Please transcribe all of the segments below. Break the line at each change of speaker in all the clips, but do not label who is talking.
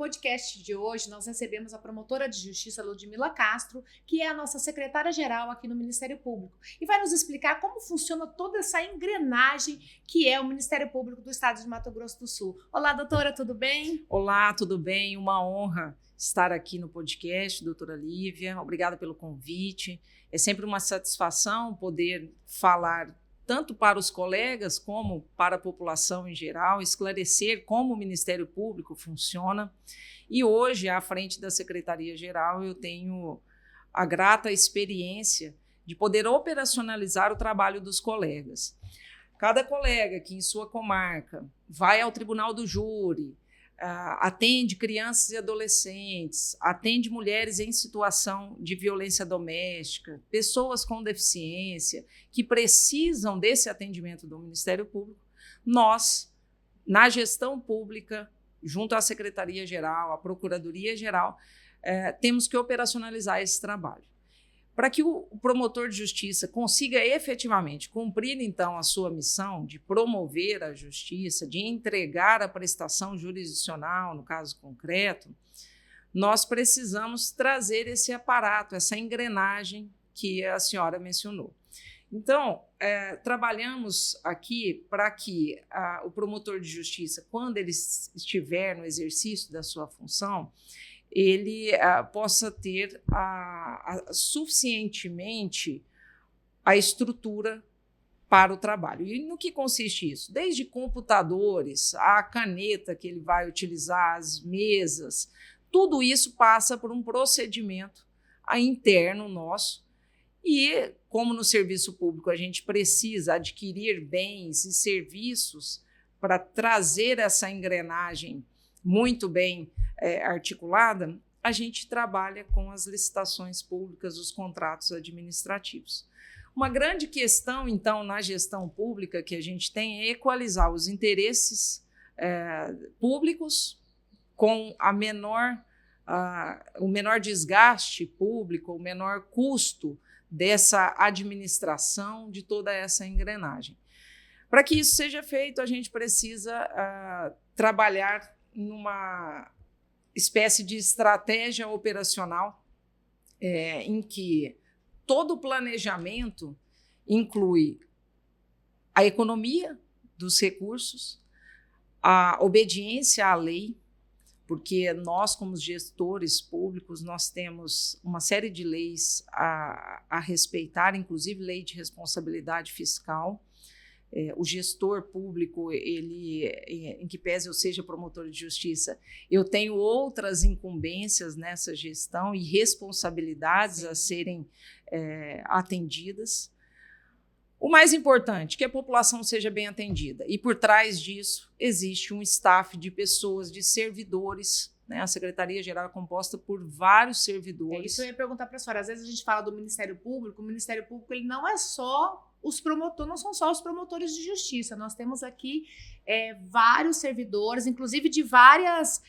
podcast de hoje, nós recebemos a promotora de justiça Ludmila Castro, que é a nossa secretária-geral aqui no Ministério Público, e vai nos explicar como funciona toda essa engrenagem que é o Ministério Público do Estado de Mato Grosso do Sul. Olá, doutora, tudo bem?
Olá, tudo bem? Uma honra estar aqui no podcast, doutora Lívia. Obrigada pelo convite. É sempre uma satisfação poder falar tanto para os colegas como para a população em geral, esclarecer como o Ministério Público funciona. E hoje, à frente da Secretaria-Geral, eu tenho a grata experiência de poder operacionalizar o trabalho dos colegas. Cada colega que em sua comarca vai ao Tribunal do Júri, atende crianças e adolescentes, atende mulheres em situação de violência doméstica, pessoas com deficiência que precisam desse atendimento do Ministério Público, nós, na gestão pública, junto à Secretaria-Geral, à Procuradoria-Geral, temos que operacionalizar esse trabalho. Para que o promotor de justiça consiga efetivamente cumprir, então, a sua missão de promover a justiça, de entregar a prestação jurisdicional, no caso concreto, nós precisamos trazer esse aparato, essa engrenagem que a senhora mencionou. Então, trabalhamos aqui para que o promotor de justiça, quando ele estiver no exercício da sua função, ele possa ter suficientemente a estrutura para o trabalho. E no que consiste isso? Desde computadores, a caneta que ele vai utilizar, as mesas, tudo isso passa por um procedimento interno nosso. E como no serviço público a gente precisa adquirir bens e serviços para trazer essa engrenagem muito bem articulada, a gente trabalha com as licitações públicas, os contratos administrativos. Uma grande questão, então, na gestão pública que a gente tem é equalizar os interesses públicos com o menor desgaste público, o menor custo dessa administração de toda essa engrenagem. Para que isso seja feito, a gente precisa trabalhar numa espécie de estratégia operacional em que todo o planejamento inclui a economia dos recursos, a obediência à lei, porque nós, como gestores públicos, nós temos uma série de leis a respeitar, inclusive lei de responsabilidade fiscal. O gestor público, ele, em que pese eu seja promotor de justiça, eu tenho outras incumbências nessa gestão e responsabilidades a serem atendidas. O mais importante, que a população seja bem atendida. E por trás disso existe um staff de pessoas, de servidores, né? A Secretaria-Geral é composta por vários servidores.
Isso eu ia perguntar para a senhora. Às vezes a gente fala do Ministério Público, o Ministério Público ele não é só os promotores, não são só os promotores de justiça. Nós temos aqui vários servidores, inclusive de várias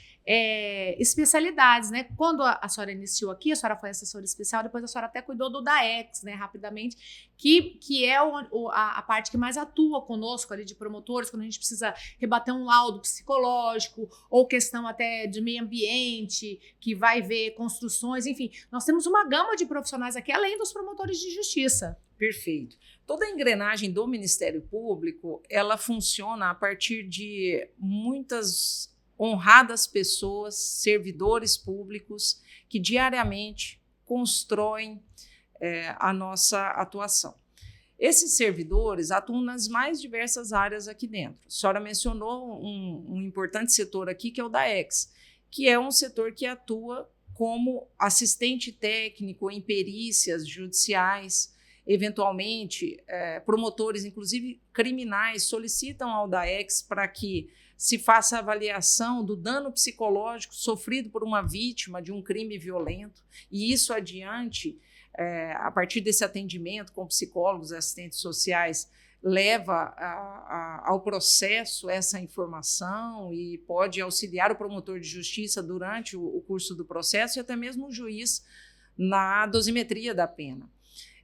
especialidades, né? Quando a senhora iniciou aqui, a senhora foi assessora especial, depois a senhora até cuidou do DAEX, né? Rapidamente, que é a parte que mais atua conosco ali de promotores, quando a gente precisa rebater um laudo psicológico ou questão até de meio ambiente, que vai ver construções, enfim. Nós temos uma gama de profissionais aqui, além dos promotores de justiça.
Perfeito. Toda a engrenagem do Ministério Público, ela funciona a partir de muitas honradas pessoas, servidores públicos, que diariamente constroem a nossa atuação. Esses servidores atuam nas mais diversas áreas aqui dentro. A senhora mencionou um importante setor aqui, que é o DAEX, que é um setor que atua como assistente técnico em perícias judiciais. Eventualmente, promotores, inclusive criminais, solicitam ao DAEX para que se faça a avaliação do dano psicológico sofrido por uma vítima de um crime violento, e isso adiante, a partir desse atendimento com psicólogos e assistentes sociais, leva ao processo essa informação e pode auxiliar o promotor de justiça durante o curso do processo e até mesmo o juiz na dosimetria da pena.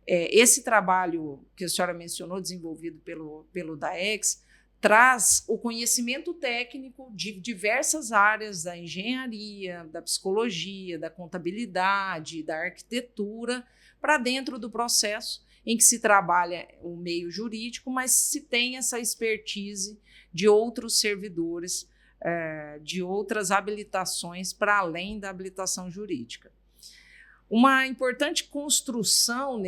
Esse trabalho que a senhora mencionou, desenvolvido pelo DAEX, traz o conhecimento técnico de diversas áreas da engenharia, da psicologia, da contabilidade, da arquitetura, para dentro do processo em que se trabalha o meio jurídico, mas se tem essa expertise de outros servidores, de outras habilitações para além da habilitação jurídica. Uma importante construção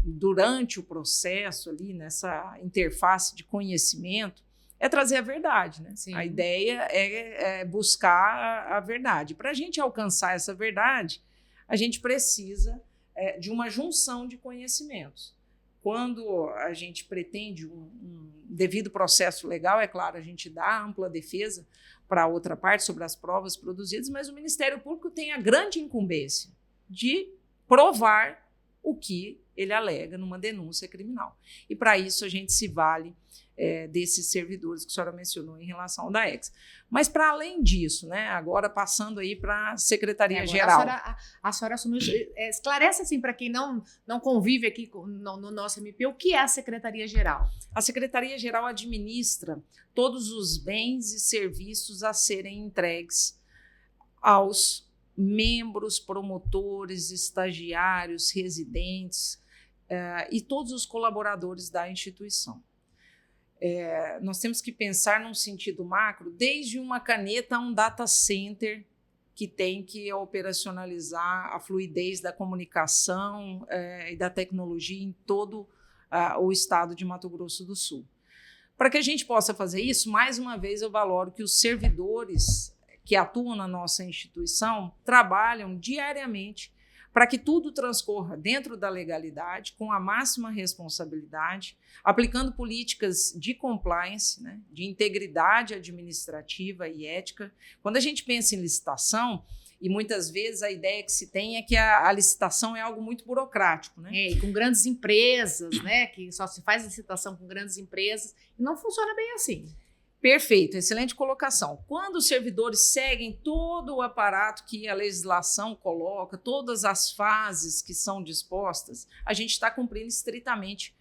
durante o processo, ali, nessa interface de conhecimento, é trazer a verdade, né? Sim. A ideia é buscar a verdade. Para a gente alcançar essa verdade, a gente precisa de uma junção de conhecimentos. Quando a gente pretende um devido processo legal, é claro, a gente dá ampla defesa para a outra parte sobre as provas produzidas, mas o Ministério Público tem a grande incumbência de provar o que ele alega numa denúncia criminal. E, para isso, a gente se vale desses servidores que a senhora mencionou em relação ao DAEX. Mas, para além disso, né, agora passando aí para a Secretaria-Geral.
A senhora assumiu, esclarece assim para quem não convive aqui no nosso MP, o que é a Secretaria-Geral?
A Secretaria-Geral administra todos os bens e serviços a serem entregues aos membros, promotores, estagiários, residentes e todos os colaboradores da instituição. Nós temos que pensar num sentido macro, desde uma caneta a um data center que tem que operacionalizar a fluidez da comunicação e da tecnologia em todo o estado de Mato Grosso do Sul. Para que a gente possa fazer isso, mais uma vez eu valoro que os servidores que atuam na nossa instituição trabalham diariamente para que tudo transcorra dentro da legalidade, com a máxima responsabilidade, aplicando políticas de compliance, né, de integridade administrativa e ética. Quando a gente pensa em licitação, e muitas vezes a ideia que se tem é que a licitação é algo muito burocrático, né?
E com grandes empresas, né, que só se faz licitação com grandes empresas, e não funciona bem assim.
Perfeito, excelente colocação. Quando os servidores seguem todo o aparato que a legislação coloca, todas as fases que são dispostas, a gente está cumprindo estritamente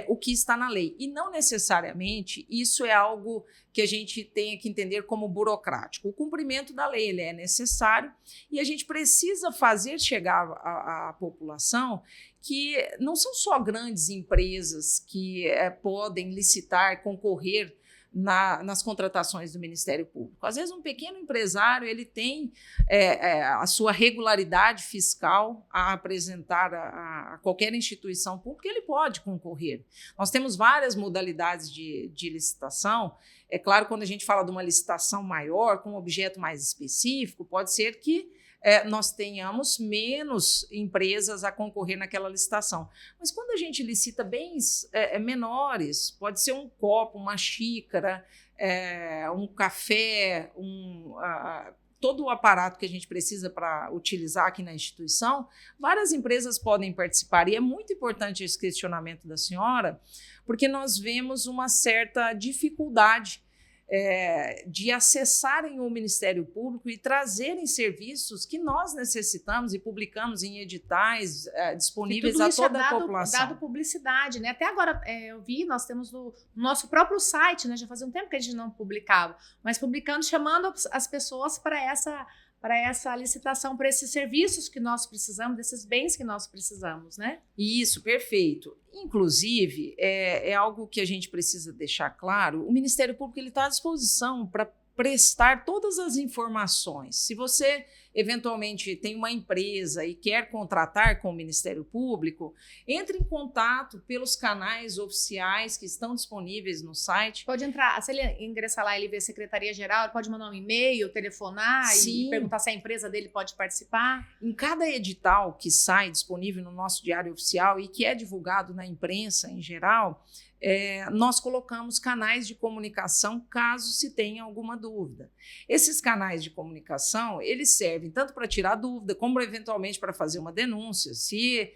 o que está na lei. E não necessariamente isso é algo que a gente tenha que entender como burocrático. O cumprimento da lei ele é necessário e a gente precisa fazer chegar à população que não são só grandes empresas que podem licitar, concorrer nas contratações do Ministério Público. Às vezes, um pequeno empresário ele tem a sua regularidade fiscal a apresentar a qualquer instituição pública, ele pode concorrer. Nós temos várias modalidades de licitação. É claro, quando a gente fala de uma licitação maior, com um objeto mais específico, pode ser que nós tenhamos menos empresas a concorrer naquela licitação. Mas quando a gente licita bens menores, pode ser um copo, uma xícara, um café, todo o aparato que a gente precisa para utilizar aqui na instituição, várias empresas podem participar. E é muito importante esse questionamento da senhora, porque nós vemos uma certa dificuldade de acessarem o Ministério Público e trazerem serviços que nós necessitamos e publicamos em editais disponíveis a toda a população.
Dado publicidade, né? Até agora eu vi, nós temos no nosso próprio site, né? Já fazia um tempo que a gente não publicava, mas publicando, chamando as pessoas para essa licitação, para esses serviços que nós precisamos, desses bens que nós precisamos, né?
Isso, perfeito. Inclusive, é algo que a gente precisa deixar claro, o Ministério Público está à disposição para prestar todas as informações. Se você, eventualmente, tem uma empresa e quer contratar com o Ministério Público, entre em contato pelos canais oficiais que estão disponíveis no site.
Pode entrar, se ele ingressar lá, ele vê Secretaria-Geral, ele pode mandar um e-mail, telefonar e perguntar se a empresa dele pode participar.
Em cada edital que sai disponível no nosso Diário Oficial e que é divulgado na imprensa em geral, nós colocamos canais de comunicação caso se tenha alguma dúvida. Esses canais de comunicação, eles servem tanto para tirar dúvida, como eventualmente para fazer uma denúncia. Se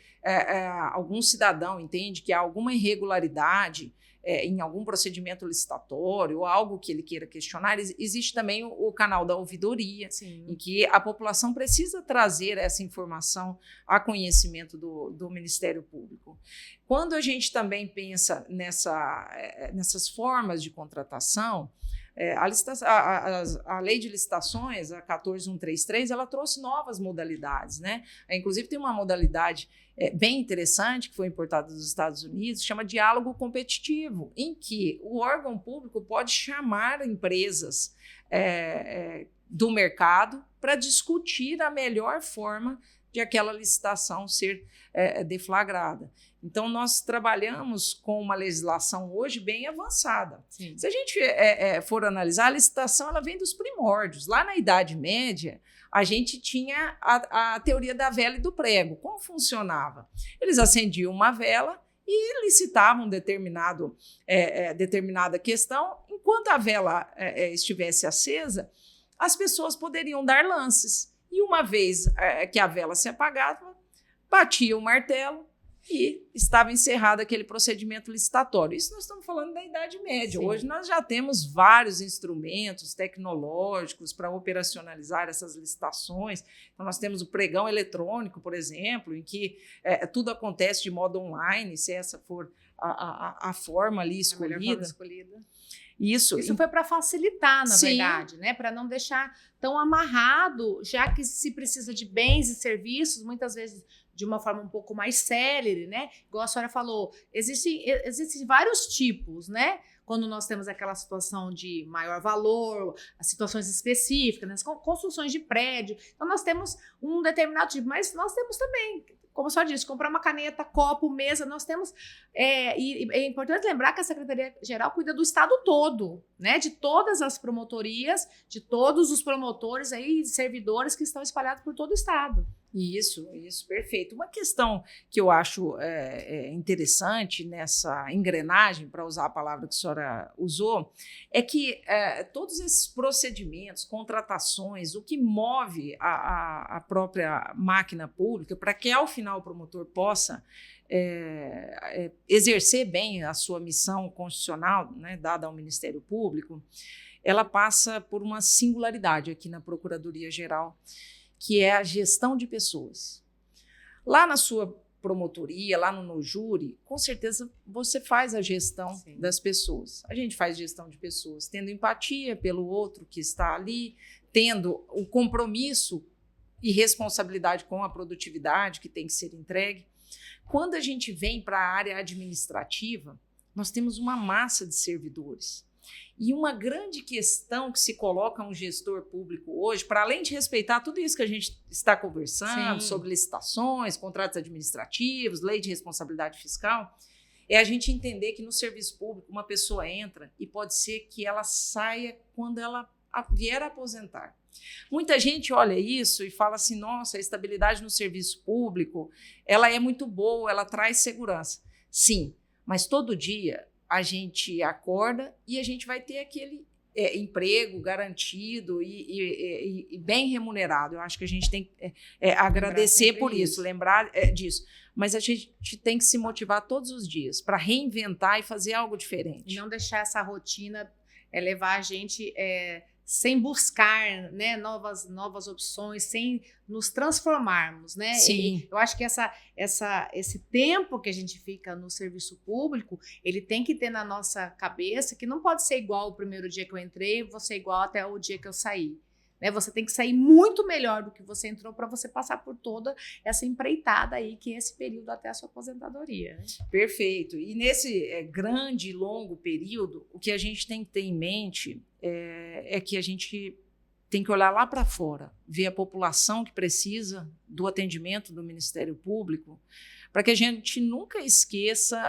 algum cidadão entende que há alguma irregularidade em algum procedimento licitatório ou algo que ele queira questionar, existe também o canal da ouvidoria,
Sim.
em que a população precisa trazer essa informação a conhecimento do Ministério Público. Quando a gente também pensa nessas formas de contratação, a lei de licitações, a 14133, ela trouxe novas modalidades, né? Inclusive tem uma modalidade bem interessante que foi importada dos Estados Unidos, chama diálogo competitivo, em que o órgão público pode chamar empresas do mercado para discutir a melhor forma de aquela licitação ser deflagrada. Então, nós trabalhamos com uma legislação hoje bem avançada.
Sim.
Se a gente for analisar, a licitação ela vem dos primórdios. Lá na Idade Média, a gente tinha a teoria da vela e do prego. Como funcionava? Eles acendiam uma vela e licitavam determinada questão. Enquanto a vela estivesse acesa, as pessoas poderiam dar lances. E uma vez que a vela se apagava, batia o martelo e estava encerrado aquele procedimento licitatório. Isso nós estamos falando da Idade Média.
Sim.
Hoje nós já temos vários instrumentos tecnológicos para operacionalizar essas licitações. Então, nós temos o pregão eletrônico, por exemplo, em que tudo acontece de modo online, se essa for a forma ali escolhida.
A melhor forma escolhida.
Isso
foi para facilitar, na
Sim.
verdade, né? Para não deixar tão amarrado, já que se precisa de bens e serviços, muitas vezes de uma forma um pouco mais célere, né? Igual a senhora falou, existem vários tipos, né? Quando nós temos aquela situação de maior valor, as situações específicas, né? As construções de prédio. Então, nós temos um determinado tipo, mas nós temos também, como a senhora disse, comprar uma caneta, copo, mesa, nós temos... E é importante lembrar que a Secretaria-Geral cuida do estado todo, né? De todas as promotorias, de todos os promotores aí, servidores que estão espalhados por todo o estado.
Isso, perfeito. Uma questão que eu acho interessante nessa engrenagem, para usar a palavra que a senhora usou, é que todos esses procedimentos, contratações, o que move a própria máquina pública para que, ao final, o promotor possa exercer bem a sua missão constitucional, né, dada ao Ministério Público, ela passa por uma singularidade aqui na Procuradoria-Geral, que é a gestão de pessoas. Lá na sua promotoria, lá no júri, com certeza você faz a gestão
Sim.
das pessoas. A gente faz gestão de pessoas tendo empatia pelo outro que está ali, tendo o compromisso e responsabilidade com a produtividade que tem que ser entregue. Quando a gente vem para a área administrativa, nós temos uma massa de servidores. E uma grande questão que se coloca a um gestor público hoje, para além de respeitar tudo isso que a gente está conversando,
Sim.
sobre licitações, contratos administrativos, lei de responsabilidade fiscal, é a gente entender que no serviço público uma pessoa entra e pode ser que ela saia quando ela vier a aposentar. Muita gente olha isso e fala assim, nossa, a estabilidade no serviço público, ela é muito boa, ela traz segurança. Sim, mas todo dia a gente acorda e a gente vai ter aquele emprego garantido e bem remunerado. Eu acho que a gente tem que agradecer por isso, lembrar disso. Mas a gente tem que se motivar todos os dias para reinventar e fazer algo diferente.
E não deixar essa rotina levar a gente sem buscar, né, novas opções, sem nos transformarmos, né?
Sim.
Eu acho que esse tempo que a gente fica no serviço público, ele tem que ter na nossa cabeça que não pode ser igual o primeiro dia que eu entrei, vou ser igual até o dia que eu saí. Né? Você tem que sair muito melhor do que você entrou para você passar por toda essa empreitada aí, que é esse período até a sua aposentadoria. Né?
Perfeito. E nesse grande e longo período, o que a gente tem que ter em mente é que a gente tem que olhar lá para fora, ver a população que precisa do atendimento do Ministério Público, para que a gente nunca esqueça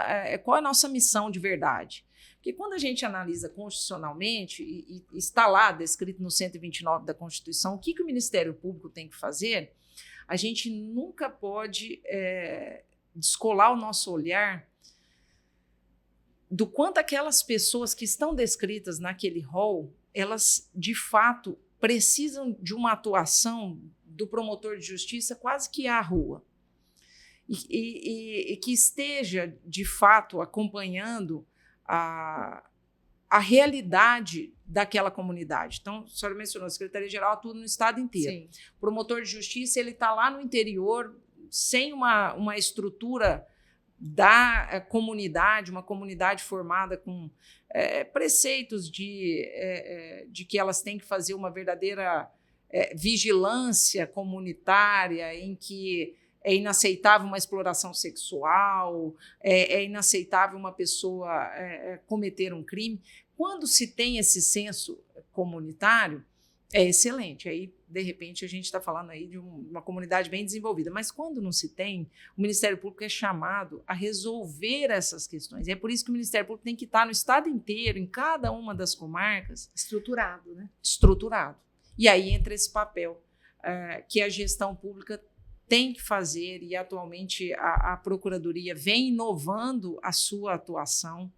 qual é a nossa missão de verdade. Porque quando a gente analisa constitucionalmente, e está lá descrito no 129 da Constituição, o que o Ministério Público tem que fazer, a gente nunca pode descolar o nosso olhar do quanto aquelas pessoas que estão descritas naquele rol, elas, de fato, precisam de uma atuação do promotor de justiça quase que à rua. E que esteja, de fato, acompanhando a realidade daquela comunidade. Então, a senhora mencionou, a Secretaria-Geral atua no estado inteiro. Sim. O promotor de justiça ele está lá no interior, sem uma estrutura da comunidade, uma comunidade formada com preceitos de que elas têm que fazer uma verdadeira vigilância comunitária, em que é inaceitável uma exploração sexual, é inaceitável uma pessoa cometer um crime. Quando se tem esse senso comunitário, é excelente. Aí, de repente, a gente está falando aí de uma comunidade bem desenvolvida. Mas quando não se tem, o Ministério Público é chamado a resolver essas questões. E é por isso que o Ministério Público tem que estar no estado inteiro, em cada uma das comarcas.
Estruturado, né?
Estruturado. E aí entra esse papel que a gestão pública tem que fazer, e atualmente a Procuradoria vem inovando a sua atuação.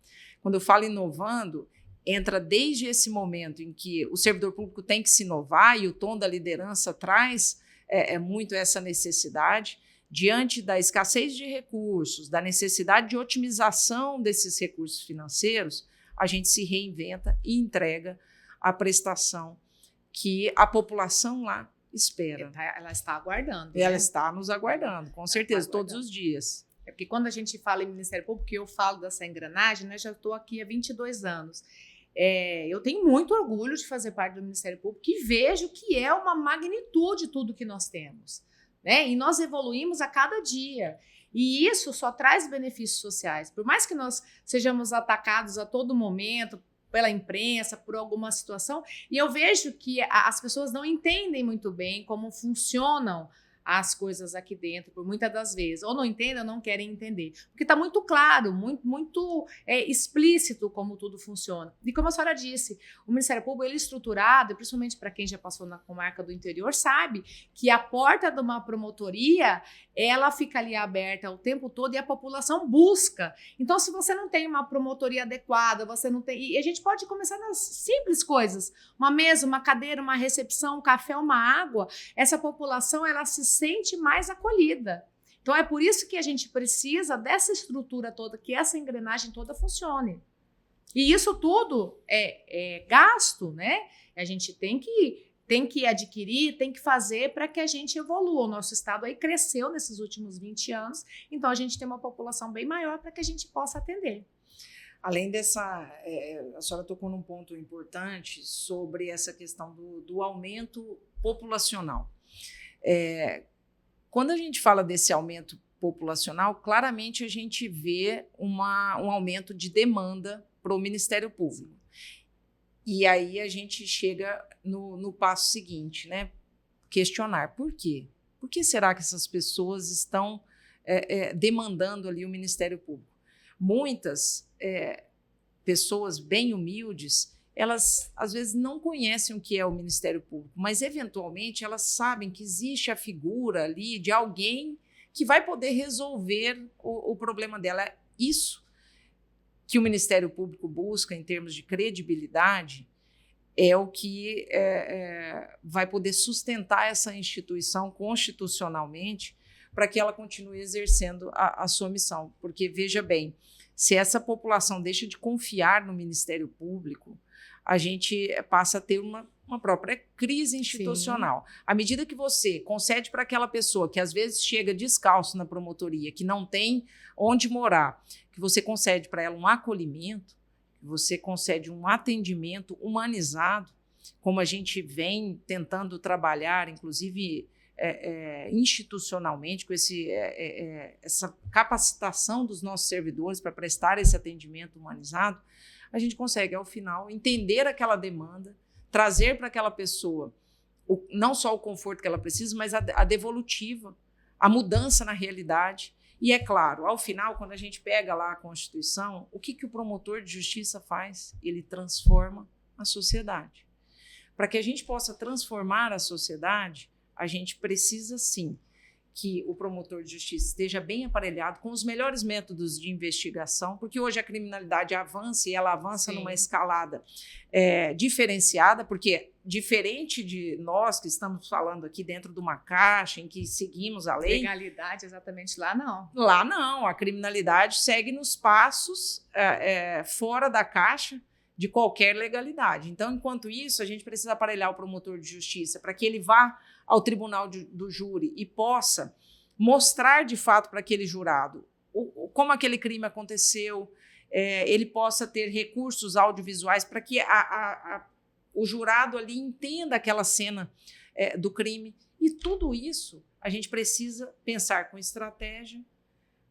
Quando eu falo inovando, entra desde esse momento em que o servidor público tem que se inovar, e o tom da liderança traz muito essa necessidade, diante da escassez de recursos, da necessidade de otimização desses recursos financeiros, a gente se reinventa e entrega a prestação que a população lá espera.
Ela está aguardando.
Ela
né?
está nos aguardando, com certeza, todos os dias.
É porque quando a gente fala em Ministério Público, eu falo dessa engrenagem, né, já estou aqui há 22 anos. Eu tenho muito orgulho de fazer parte do Ministério Público e vejo que é uma magnitude tudo que nós temos. Né? E nós evoluímos a cada dia. E isso só traz benefícios sociais. Por mais que nós sejamos atacados a todo momento pela imprensa, por alguma situação, e eu vejo que as pessoas não entendem muito bem como funcionam as coisas aqui dentro, por muitas das vezes. Ou não entendem ou não querem entender. Porque está muito claro, muito explícito como tudo funciona. E como a senhora disse, o Ministério Público, ele é estruturado, principalmente para quem já passou na comarca do interior, sabe que a porta de uma promotoria, ela fica ali aberta o tempo todo e a população busca. Então, se você não tem uma promotoria adequada, você não tem... E a gente pode começar nas simples coisas. Uma mesa, uma cadeira, uma recepção, um café, uma água. Essa população, ela se sente mais acolhida. Então, é por isso que a gente precisa dessa estrutura toda, que essa engrenagem toda funcione. E isso tudo é gasto, né? A gente tem que adquirir, tem que fazer para que a gente evolua. O nosso estado aí cresceu nesses últimos 20 anos, então a gente tem uma população bem maior para que a gente possa atender.
Além dessa, a senhora tocou num ponto importante sobre essa questão do aumento populacional. Quando a gente fala desse aumento populacional, claramente a gente vê um aumento de demanda para o Ministério Público. E aí a gente chega no passo seguinte, né? Questionar por quê? Por que será que essas pessoas estão demandando ali o Ministério Público? Muitas pessoas bem humildes, elas às vezes não conhecem o que é o Ministério Público, mas eventualmente elas sabem que existe a figura ali de alguém que vai poder resolver o problema dela. É isso que o Ministério Público busca em termos de credibilidade, é o que vai poder sustentar essa instituição constitucionalmente para que ela continue exercendo a sua missão. Porque, veja bem, se essa população deixa de confiar no Ministério Público, a gente passa a ter uma própria crise institucional. Sim. À medida que você concede para aquela pessoa que às vezes chega descalço na promotoria, que não tem onde morar, que você concede para ela um acolhimento, que você concede um atendimento humanizado, como a gente vem tentando trabalhar, inclusive institucionalmente, com essa capacitação dos nossos servidores para prestar esse atendimento humanizado, a gente consegue, ao final, entender aquela demanda, trazer para aquela pessoa não só o conforto que ela precisa, mas a devolutiva, a mudança na realidade. E, é claro, ao final, quando a gente pega lá a Constituição, o que o promotor de justiça faz? Ele transforma a sociedade. Para que a gente possa transformar a sociedade, a gente precisa, sim, que o promotor de justiça esteja bem aparelhado com os melhores métodos de investigação, porque hoje a criminalidade avança e ela avança numa escalada diferenciada, porque diferente de nós que estamos falando aqui dentro de uma caixa em que seguimos a lei...
Legalidade, exatamente, lá não.
Lá não, a criminalidade segue nos passos fora da caixa de qualquer legalidade. Então, enquanto isso, a gente precisa aparelhar o promotor de justiça para que ele vá ao tribunal do júri e possa mostrar de fato para aquele jurado como aquele crime aconteceu, ele possa ter recursos audiovisuais para que o jurado ali entenda aquela cena do crime. E tudo isso a gente precisa pensar com estratégia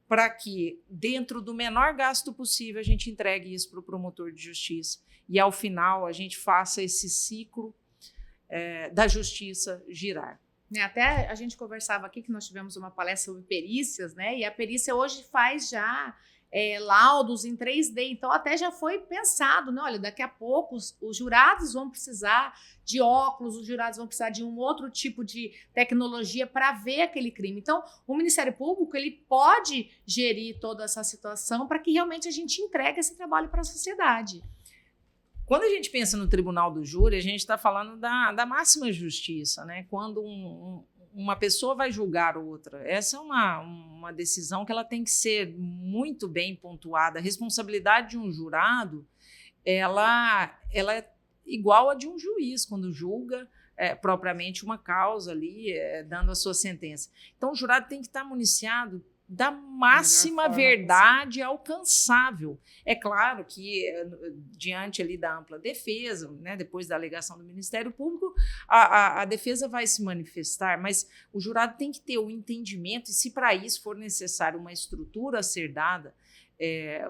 para que, dentro do menor gasto possível, a gente entregue isso para o promotor de justiça. E, ao final, a gente faça esse ciclo da justiça girar.
Até a gente conversava aqui que nós tivemos uma palestra sobre perícias, né? E a perícia hoje faz já laudos em 3D, então até já foi pensado, né? Olha, daqui a pouco os jurados vão precisar de óculos, os jurados vão precisar de um outro tipo de tecnologia para ver aquele crime. Então, o Ministério Público ele pode gerir toda essa situação para que realmente a gente entregue esse trabalho para a sociedade.
Quando a gente pensa no tribunal do júri, a gente está falando da máxima justiça, né? Quando uma pessoa vai julgar outra. Essa é uma decisão que ela tem que ser muito bem pontuada. A responsabilidade de um jurado ela é igual a de um juiz quando julga propriamente uma causa ali, dando a sua sentença. Então, o jurado tem que estar municiado da máxima verdade alcançável. É claro que, diante ali da ampla defesa, né, depois da alegação do Ministério Público, a defesa vai se manifestar, mas o jurado tem que ter o entendimento, e se para isso for necessário uma estrutura a ser dada,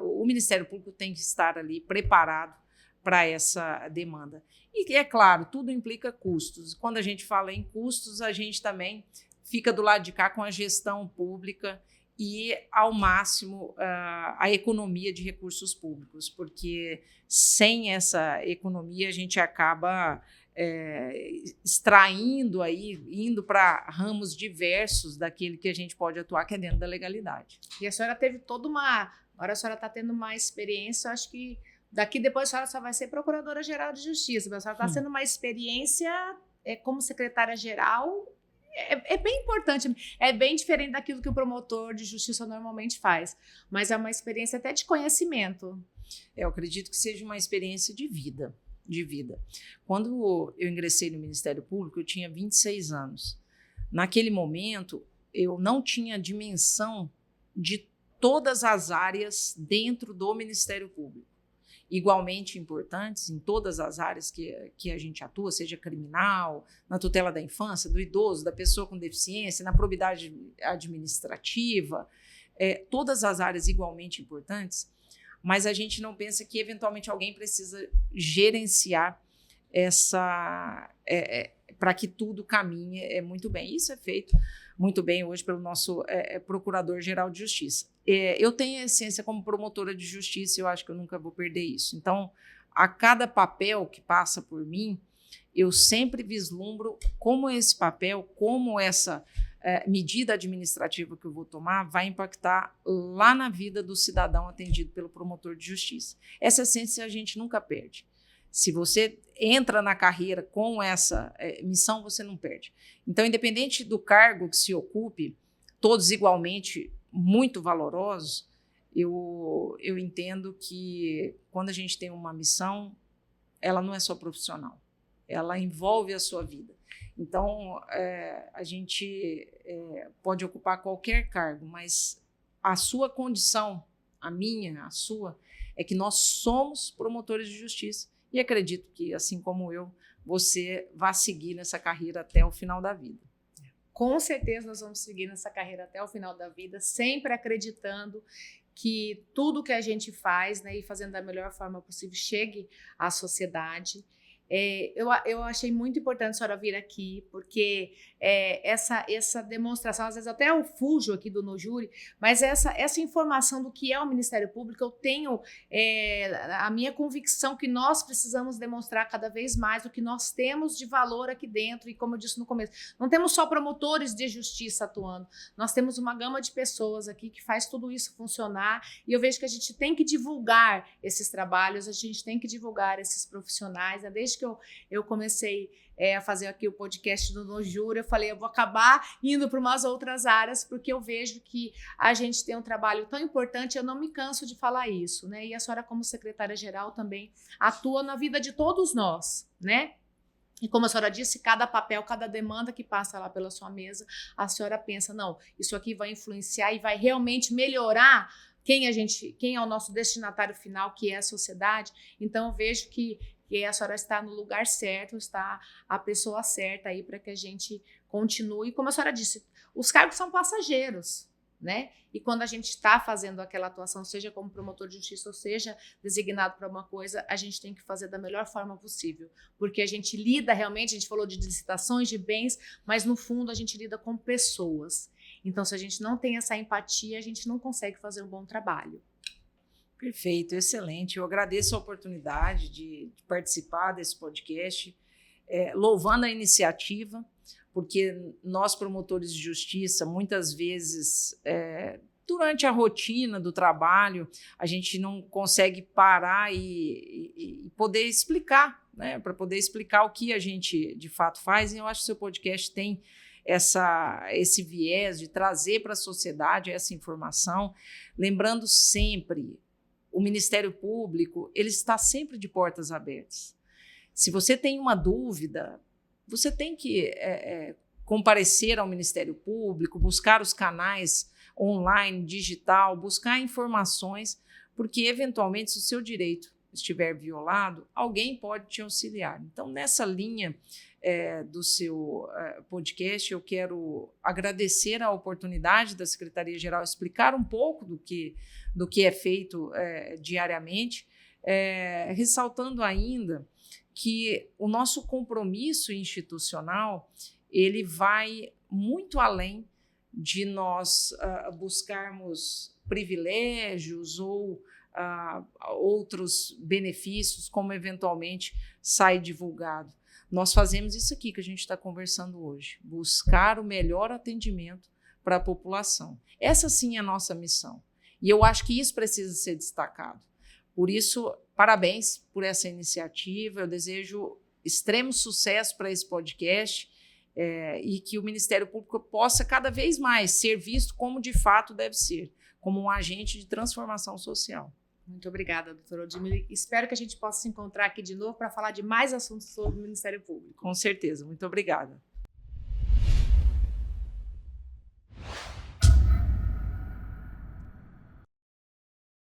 o Ministério Público tem que estar ali preparado para essa demanda. E, é claro, tudo implica custos. Quando a gente fala em custos, a gente também fica do lado de cá com a gestão pública e, ao máximo, a economia de recursos públicos, porque sem essa economia a gente acaba extraindo aí, indo para ramos diversos daquele que a gente pode atuar, que é dentro da legalidade.
E a senhora teve agora a senhora está tendo uma experiência, acho que daqui depois a senhora só vai ser Procuradora-Geral de Justiça, mas a senhora está sendo uma experiência como secretária-geral. É bem importante, é bem diferente daquilo que o promotor de justiça normalmente faz, mas é uma experiência até de conhecimento.
Eu acredito que seja uma experiência de vida. Quando eu ingressei no Ministério Público, eu tinha 26 anos. Naquele momento, eu não tinha dimensão de todas as áreas dentro do Ministério Público. Igualmente importantes em todas as áreas que a gente atua, seja criminal, na tutela da infância, do idoso, da pessoa com deficiência, na probidade administrativa, todas as áreas igualmente importantes, mas a gente não pensa que eventualmente alguém precisa gerenciar para que tudo caminhe muito bem. Isso é feito muito bem hoje pelo nosso Procurador-Geral de Justiça. Eu tenho a essência como promotora de justiça e eu acho que eu nunca vou perder isso. Então, a cada papel que passa por mim, eu sempre vislumbro como esse papel, como essa medida administrativa que eu vou tomar vai impactar lá na vida do cidadão atendido pelo promotor de justiça. Essa essência a gente nunca perde. Se você entra na carreira com essa missão, você não perde. Então, independente do cargo que se ocupe, todos igualmente muito valorosos, eu entendo que quando a gente tem uma missão, ela não é só profissional, ela envolve a sua vida. Então, a gente pode ocupar qualquer cargo, mas a sua condição, a minha, a sua, é que nós somos promotores de justiça. E acredito que, assim como eu, você vai seguir nessa carreira até o final da vida.
Com certeza nós vamos seguir nessa carreira até o final da vida, sempre acreditando que tudo que a gente faz, né, e fazendo da melhor forma possível, chegue à sociedade. Eu achei muito importante a senhora vir aqui, porque essa demonstração, às vezes até eu fujo aqui do Nojure, mas essa informação do que é o Ministério Público, eu tenho a minha convicção que nós precisamos demonstrar cada vez mais o que nós temos de valor aqui dentro, e como eu disse no começo, não temos só promotores de justiça atuando, nós temos uma gama de pessoas aqui que faz tudo isso funcionar, e eu vejo que a gente tem que divulgar esses trabalhos, a gente tem que divulgar esses profissionais, né? Desde que eu comecei a fazer aqui o podcast do Nojure, eu falei, eu vou acabar indo para umas outras áreas, porque eu vejo que a gente tem um trabalho tão importante, eu não me canso de falar isso, né? E a senhora, como secretária-geral, também atua na vida de todos nós, né? E como a senhora disse, cada papel, cada demanda que passa lá pela sua mesa, a senhora pensa, não, isso aqui vai influenciar e vai realmente melhorar quem é o nosso destinatário final, que é a sociedade. Então, eu vejo que a senhora está no lugar certo, está a pessoa certa aí para que a gente continue. Como a senhora disse, os cargos são passageiros, né? E quando a gente está fazendo aquela atuação, seja como promotor de justiça ou seja designado para uma coisa, a gente tem que fazer da melhor forma possível, porque a gente lida realmente, a gente falou de licitações, de bens, mas no fundo a gente lida com pessoas. Então, se a gente não tem essa empatia, a gente não consegue fazer um bom trabalho.
Perfeito, excelente. Eu agradeço a oportunidade de participar desse podcast, louvando a iniciativa, porque nós, promotores de justiça, muitas vezes, durante a rotina do trabalho, a gente não consegue parar e poder explicar, né? Para poder explicar o que a gente de fato faz. E eu acho que o seu podcast tem esse viés de trazer para a sociedade essa informação, lembrando sempre, o Ministério Público, ele está sempre de portas abertas. Se você tem uma dúvida, você tem que comparecer ao Ministério Público, buscar os canais online, digital, buscar informações, porque, eventualmente, se o seu direito estiver violado, alguém pode te auxiliar. Então, nessa linha do seu podcast, eu quero agradecer a oportunidade da Secretaria-Geral explicar um pouco do que é feito diariamente, ressaltando ainda que o nosso compromisso institucional ele vai muito além de nós buscarmos privilégios ou outros benefícios, como eventualmente sai divulgado. Nós fazemos isso aqui que a gente está conversando hoje, buscar o melhor atendimento para a população. Essa sim é a nossa missão. E eu acho que isso precisa ser destacado. Por isso, parabéns por essa iniciativa. Eu desejo extremo sucesso para esse podcast e que o Ministério Público possa cada vez mais ser visto como de fato deve ser, como um agente de transformação social.
Muito obrigada, doutora Odmile. Espero que a gente possa se encontrar aqui de novo para falar de mais assuntos sobre o Ministério Público.
Com certeza. Muito obrigada.